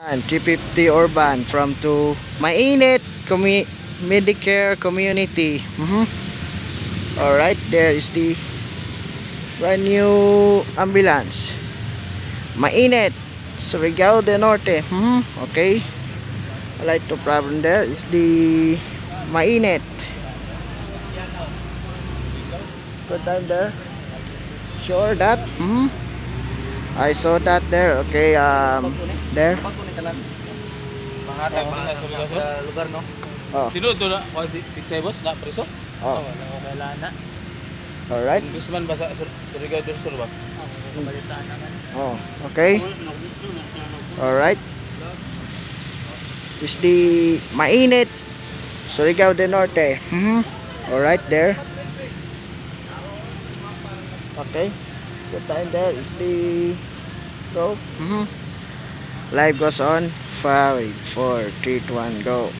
And 350 Urban from to Mainit Medicare Community. Alright, there is the brand new ambulance. Mainit, Surigao del Norte. Okay. Alright, no problem. There is the Mainit. Good time there. Sure that? I saw that there. Okay, there. Mangatag sa lugar, no? Oh. Sino ito na? Pitsay boss na preso? Oh. Wala na. Alright. Congressman ba sa Surigao del Sur ba? Kabalitaan naman. Oh, okay. Alright. Is the Mainit Surigao del Norte. Alright, there. Okay. Good time there is the go. Live goes on. 5, 4, 3, 2, 1, go.